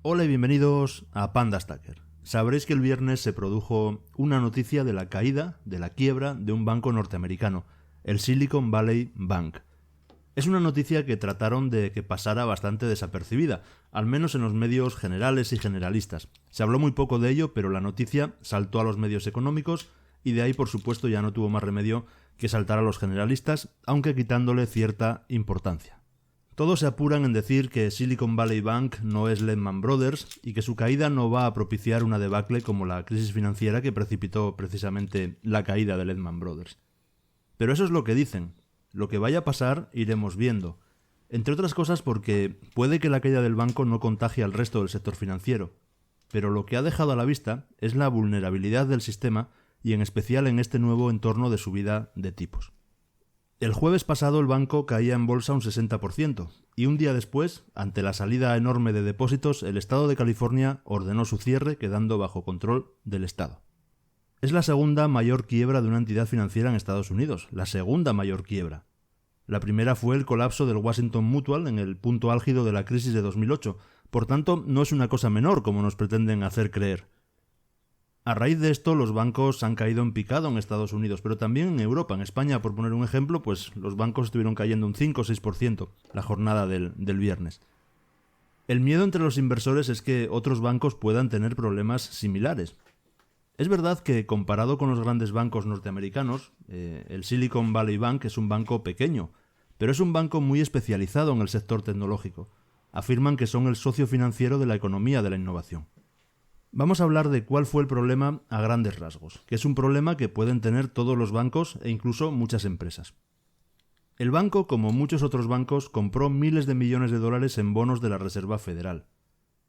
Hola y bienvenidos a Panda Stacker. Sabréis que el viernes se produjo una noticia de la caída, de la quiebra de un banco norteamericano, el Silicon Valley Bank. Es una noticia que trataron de que pasara bastante desapercibida, al menos en los medios generales y generalistas. Se habló muy poco de ello, pero la noticia saltó a los medios económicos y de ahí, por supuesto, ya no tuvo más remedio que saltar a los generalistas, aunque quitándole cierta importancia. Todos se apuran en decir que Silicon Valley Bank no es Lehman Brothers y que su caída no va a propiciar una debacle como la crisis financiera que precipitó precisamente la caída de Lehman Brothers. Pero eso es lo que dicen. Lo que vaya a pasar iremos viendo. Entre otras cosas porque puede que la caída del banco no contagie al resto del sector financiero. Pero lo que ha dejado a la vista es la vulnerabilidad del sistema y en especial en este nuevo entorno de subida de tipos. El jueves pasado el banco caía en bolsa un 60% y un día después, ante la salida enorme de depósitos, el Estado de California ordenó su cierre quedando bajo control del Estado. Es la segunda mayor quiebra de una entidad financiera en Estados Unidos, la segunda mayor quiebra. La primera fue el colapso del Washington Mutual en el punto álgido de la crisis de 2008, por tanto no es una cosa menor como nos pretenden hacer creer. A raíz de esto, los bancos han caído en picado en Estados Unidos, pero también en Europa. En España, por poner un ejemplo, pues los bancos estuvieron cayendo un 5 o 6% la jornada del viernes. El miedo entre los inversores es que otros bancos puedan tener problemas similares. Es verdad que, comparado con los grandes bancos norteamericanos, el Silicon Valley Bank es un banco pequeño, pero es un banco muy especializado en el sector tecnológico. Afirman que son el socio financiero de la economía de la innovación. Vamos a hablar de cuál fue el problema a grandes rasgos, que es un problema que pueden tener todos los bancos e incluso muchas empresas. El banco, como muchos otros bancos, compró miles de millones de dólares en bonos de la Reserva Federal.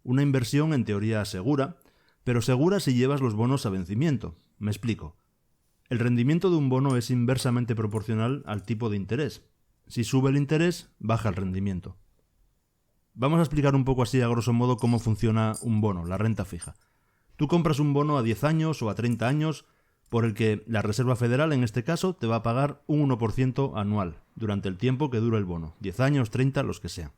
Una inversión en teoría segura, pero segura si llevas los bonos a vencimiento. Me explico. El rendimiento de un bono es inversamente proporcional al tipo de interés. Si sube el interés, baja el rendimiento. Vamos a explicar un poco así a grosso modo cómo funciona un bono, la renta fija. Tú compras un bono a 10 años o a 30 años por el que la Reserva Federal, en este caso, te va a pagar un 1% anual durante el tiempo que dure el bono, 10 años, 30, los que sean.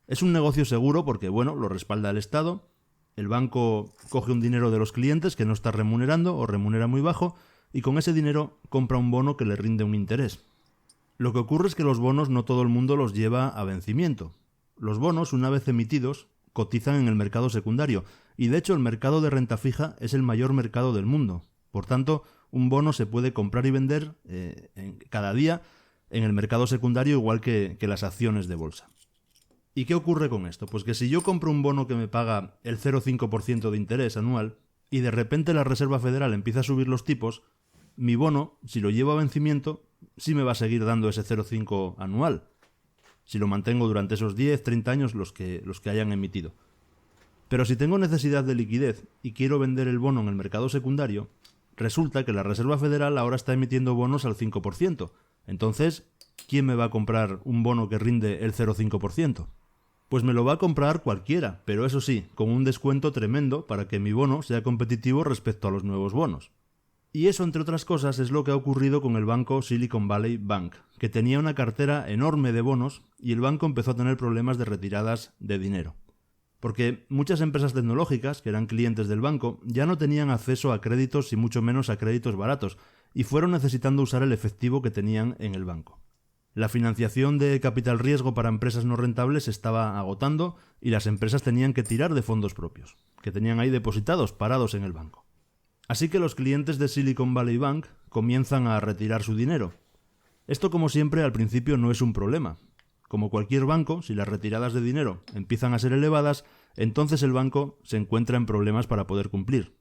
Es un negocio seguro porque, lo respalda el Estado, el banco coge un dinero de los clientes que no está remunerando o remunera muy bajo y con ese dinero compra un bono que le rinde un interés. Lo que ocurre es que los bonos no todo el mundo los lleva a vencimiento. Los bonos, una vez emitidos, cotizan en el mercado secundario y de hecho el mercado de renta fija es el mayor mercado del mundo. Por tanto, un bono se puede comprar y vender cada día en el mercado secundario igual que las acciones de bolsa. ¿Y qué ocurre con esto? Pues que si yo compro un bono que me paga el 0,5% de interés anual y de repente la Reserva Federal empieza a subir los tipos, mi bono, si lo llevo a vencimiento, sí me va a seguir dando ese 0,5 anual. Si lo mantengo durante esos 10, 30 años los que hayan emitido. Pero si tengo necesidad de liquidez y quiero vender el bono en el mercado secundario, resulta que la Reserva Federal ahora está emitiendo bonos al 5%. Entonces, ¿quién me va a comprar un bono que rinde el 0,5%? Pues me lo va a comprar cualquiera, pero eso sí, con un descuento tremendo para que mi bono sea competitivo respecto a los nuevos bonos. Y eso, entre otras cosas, es lo que ha ocurrido con el banco Silicon Valley Bank, que tenía una cartera enorme de bonos y el banco empezó a tener problemas de retiradas de dinero. Porque muchas empresas tecnológicas, que eran clientes del banco, ya no tenían acceso a créditos y mucho menos a créditos baratos, y fueron necesitando usar el efectivo que tenían en el banco. La financiación de capital riesgo para empresas no rentables se estaba agotando y las empresas tenían que tirar de fondos propios, que tenían ahí depositados, parados en el banco. Así que los clientes de Silicon Valley Bank comienzan a retirar su dinero. Esto, como siempre, al principio no es un problema. Como cualquier banco, si las retiradas de dinero empiezan a ser elevadas, entonces el banco se encuentra en problemas para poder cumplir.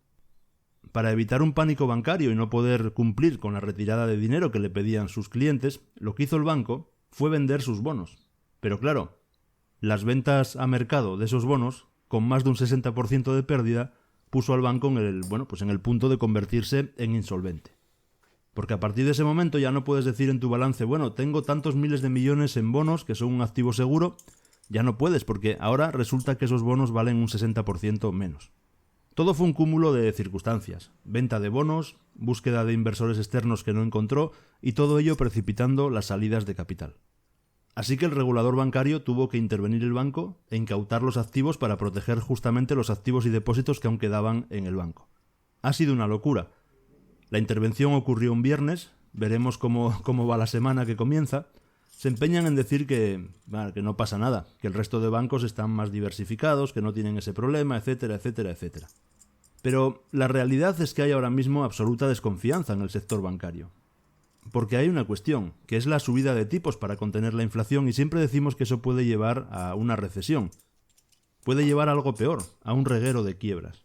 Para evitar un pánico bancario y no poder cumplir con la retirada de dinero que le pedían sus clientes, lo que hizo el banco fue vender sus bonos. Pero claro, las ventas a mercado de esos bonos, con más de un 60% de pérdida, puso al banco en el punto de convertirse en insolvente. Porque a partir de ese momento ya no puedes decir en tu balance, tengo tantos miles de millones en bonos que son un activo seguro. Ya no puedes, porque ahora resulta que esos bonos valen un 60% menos. Todo fue un cúmulo de circunstancias, venta de bonos, búsqueda de inversores externos que no encontró y todo ello precipitando las salidas de capital. Así que el regulador bancario tuvo que intervenir el banco e incautar los activos para proteger justamente los activos y depósitos que aún quedaban en el banco. Ha sido una locura. La intervención ocurrió un viernes, veremos cómo va la semana que comienza. Se empeñan en decir que no pasa nada, que el resto de bancos están más diversificados, que no tienen ese problema, etcétera, etcétera, etcétera. Pero la realidad es que hay ahora mismo absoluta desconfianza en el sector bancario. Porque hay una cuestión, que es la subida de tipos para contener la inflación, y siempre decimos que eso puede llevar a una recesión. Puede llevar a algo peor, a un reguero de quiebras.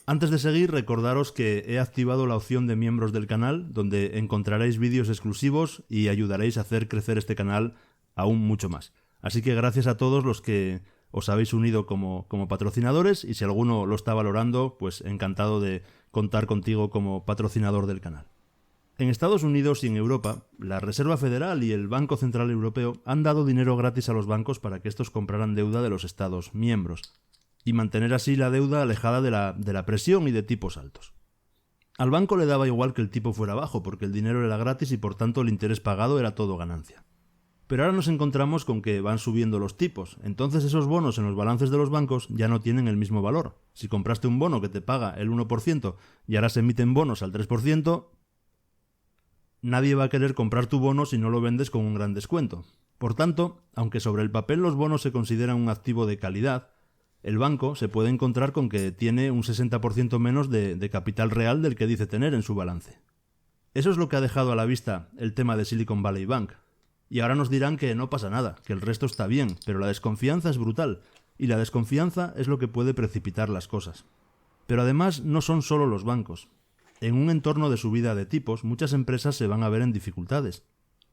Antes de seguir, recordaros que he activado la opción de miembros del canal, donde encontraréis vídeos exclusivos y ayudaréis a hacer crecer este canal aún mucho más. Así que gracias a todos los que os habéis unido como patrocinadores, y si alguno lo está valorando, pues encantado de contar contigo como patrocinador del canal. En Estados Unidos y en Europa, la Reserva Federal y el Banco Central Europeo han dado dinero gratis a los bancos para que estos compraran deuda de los Estados miembros, y mantener así la deuda alejada de la presión y de tipos altos. Al banco le daba igual que el tipo fuera bajo, porque el dinero era gratis y por tanto el interés pagado era todo ganancia. Pero ahora nos encontramos con que van subiendo los tipos, entonces esos bonos en los balances de los bancos ya no tienen el mismo valor. Si compraste un bono que te paga el 1% y ahora se emiten bonos al 3%, nadie va a querer comprar tu bono si no lo vendes con un gran descuento. Por tanto, aunque sobre el papel los bonos se consideran un activo de calidad, el banco se puede encontrar con que tiene un 60% menos de capital real del que dice tener en su balance. Eso es lo que ha dejado a la vista el tema de Silicon Valley Bank. Y ahora nos dirán que no pasa nada, que el resto está bien, pero la desconfianza es brutal, y la desconfianza es lo que puede precipitar las cosas. Pero además no son solo los bancos. En un entorno de subida de tipos, muchas empresas se van a ver en dificultades.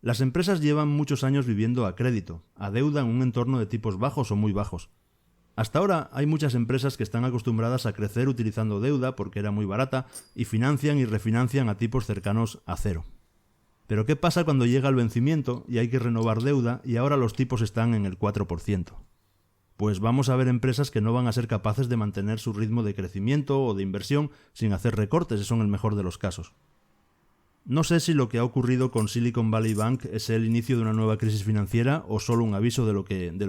Las empresas llevan muchos años viviendo a crédito, a deuda en un entorno de tipos bajos o muy bajos. Hasta ahora hay muchas empresas que están acostumbradas a crecer utilizando deuda porque era muy barata y financian y refinancian a tipos cercanos a cero. Pero ¿qué pasa cuando llega el vencimiento y hay que renovar deuda y ahora los tipos están en el 4%? Pues vamos a ver empresas que no van a ser capaces de mantener su ritmo de crecimiento o de inversión sin hacer recortes, eso en el mejor de los casos. No sé si lo que ha ocurrido con Silicon Valley Bank es el inicio de una nueva crisis financiera o solo un aviso de lo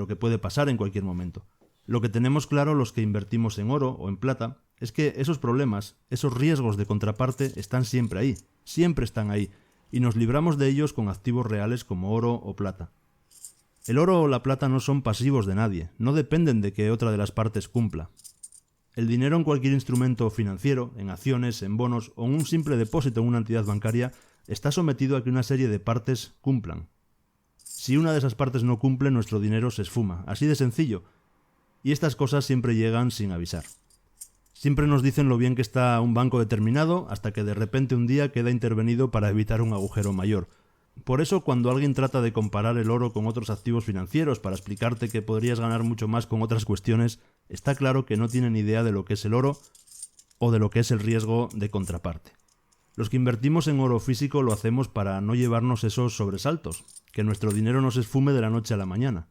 que puede pasar en cualquier momento. Lo que tenemos claro los que invertimos en oro o en plata es que esos problemas, esos riesgos de contraparte están siempre ahí, siempre están ahí, y nos libramos de ellos con activos reales como oro o plata. El oro o la plata no son pasivos de nadie, no dependen de que otra de las partes cumpla. El dinero en cualquier instrumento financiero, en acciones, en bonos o en un simple depósito en una entidad bancaria, está sometido a que una serie de partes cumplan. Si una de esas partes no cumple, nuestro dinero se esfuma, así de sencillo. Y estas cosas siempre llegan sin avisar. Siempre nos dicen lo bien que está un banco determinado hasta que de repente un día queda intervenido para evitar un agujero mayor. Por eso cuando alguien trata de comparar el oro con otros activos financieros para explicarte que podrías ganar mucho más con otras cuestiones, está claro que no tienen idea de lo que es el oro o de lo que es el riesgo de contraparte. Los que invertimos en oro físico lo hacemos para no llevarnos esos sobresaltos, que nuestro dinero no se esfume de la noche a la mañana.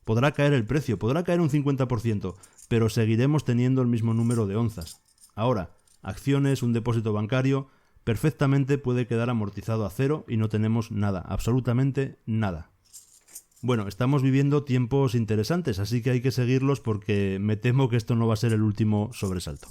Podrá caer el precio, podrá caer un 50%, pero seguiremos teniendo el mismo número de onzas. Ahora, acciones, un depósito bancario, perfectamente puede quedar amortizado a cero y no tenemos nada, absolutamente nada. Bueno, estamos viviendo tiempos interesantes, así que hay que seguirlos porque me temo que esto no va a ser el último sobresalto.